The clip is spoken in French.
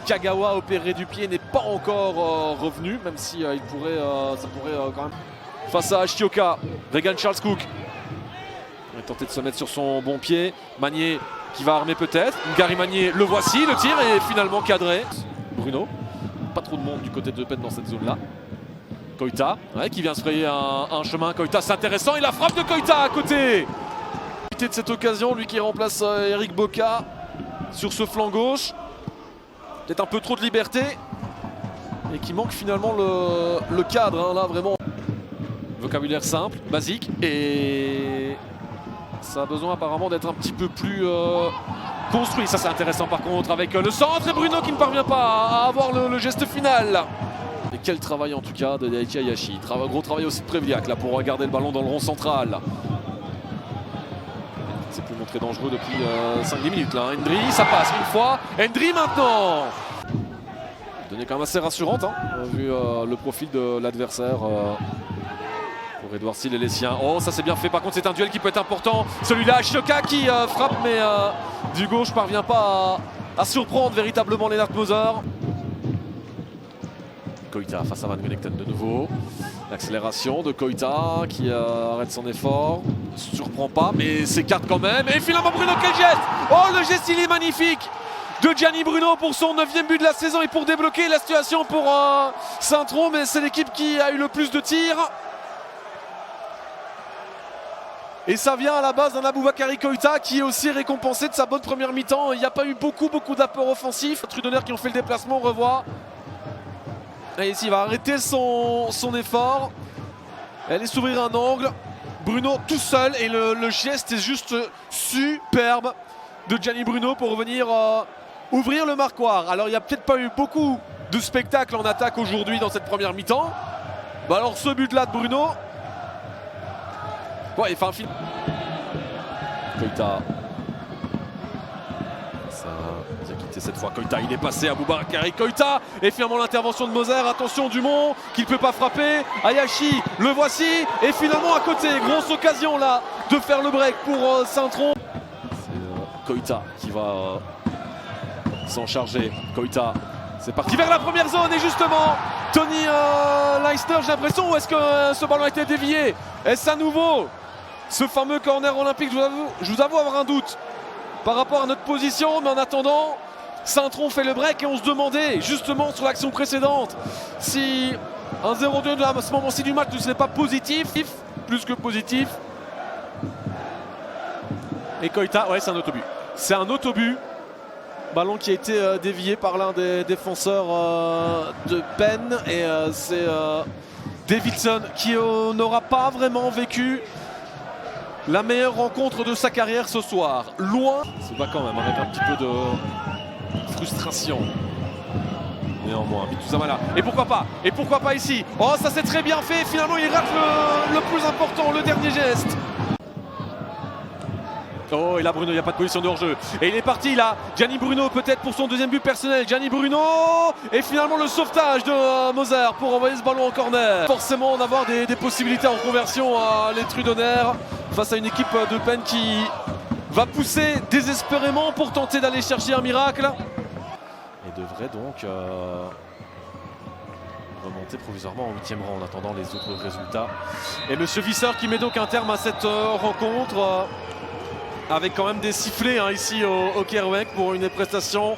Kagawa opéré du pied n'est pas encore revenu, même si ça pourrait quand même. Face à Ashioka, Regan Charles Cook. Il va tenter de se mettre sur son bon pied. Magnier qui va armer peut-être. Gary Magnier, le voici, le tir est finalement cadré. Bruno, pas trop de monde du côté de Penn dans cette zone-là. Koita, qui vient se frayer un chemin. Koita, c'est intéressant, et la frappe de Koita à côté. De cette occasion, lui qui remplace Eric Boca sur ce flanc gauche. Peut-être un peu trop de liberté et qui manque finalement le cadre, là vraiment. Vocabulaire simple, basique, et ça a besoin apparemment d'être un petit peu plus construit. Ça c'est intéressant par contre avec le centre et Bruno qui ne parvient pas à avoir le geste final. Et quel travail en tout cas de Daichi Hayashi. Gros travail aussi de Préviac là pour garder le ballon dans le rond central. C'est plus montré dangereux depuis 5-10 minutes là. Hendry, ça passe une fois. Hendry maintenant. Donnée quand même assez rassurante, vu le profil de l'adversaire pour Edouard Seal et les siens. Oh, ça c'est bien fait. Par contre, c'est un duel qui peut être important. Celui-là, Ashioka qui frappe, mais du gauche parvient pas à surprendre véritablement Lennart Moser. Koita face à Van Gunekten de nouveau. L'accélération de Koita qui arrête son effort. Ne se surprend pas, mais s'écarte quand même. Et finalement Bruno, quel geste! Oh, le geste il est magnifique de Gianni Bruno pour son 9e but de la saison et pour débloquer la situation pour Saint-Tron. Mais c'est l'équipe qui a eu le plus de tirs. Et ça vient à la base d'un Aboubakary Koita qui est aussi récompensé de sa bonne première mi-temps. Il n'y a pas eu beaucoup d'apports offensifs. Trudonner qui ont fait le déplacement, on revoit. Et ici il va arrêter son effort. Elle est s'ouvrir un angle. Bruno tout seul et le geste est juste superbe de Gianni Bruno pour venir ouvrir le marquoir. Alors il n'y a peut-être pas eu beaucoup de spectacle en attaque aujourd'hui dans cette première mi-temps. Bah alors ce but là de Bruno. Ouais, il fait un film. Koita. Ça a quitté cette fois Koita, il est passé à Aboubakary Koita. Et finalement l'intervention de Moser. Attention Dumont qui ne peut pas frapper. Hayashi, le voici. Et finalement à côté, grosse occasion là de faire le break pour Saint-Tron. C'est Koita qui va s'en charger. Koita, c'est parti vers la première zone. Et justement, Tony Leistner, j'ai l'impression, ou est-ce que ce ballon a été dévié? Est-ce à nouveau ce fameux corner olympique? Je vous avoue avoir un doute par rapport à notre position, mais en attendant, Saint-Tron fait le break et on se demandait justement sur l'action précédente si un 0-2 à ce moment-ci du match ne serait pas positif, plus que positif. Et Koita, ouais, c'est un autobus. C'est un autobus. Ballon qui a été dévié par l'un des défenseurs de Penn et c'est Davidson qui n'aura pas vraiment vécu la meilleure rencontre de sa carrière ce soir. Loin, se bat quand même avec un petit peu de frustration. Néanmoins, Bituzamala. Et pourquoi pas ici? Oh, ça c'est très bien fait. Finalement, il rate le plus important, le dernier geste. Oh, et là Bruno, il n'y a pas de position de hors-jeu. Et il est parti là, Gianni Bruno peut-être pour son 2e but personnel. Gianni Bruno. Et finalement le sauvetage de Moser pour envoyer ce ballon en corner. Forcément d'avoir des possibilités en conversion à les Trudonner face à une équipe de Penn qui va pousser désespérément pour tenter d'aller chercher un miracle. Et devrait donc remonter provisoirement en 8e rang en attendant les autres résultats. Et Monsieur Visser qui met donc un terme à cette rencontre. Avec quand même des sifflets ici au Kerouac pour une prestation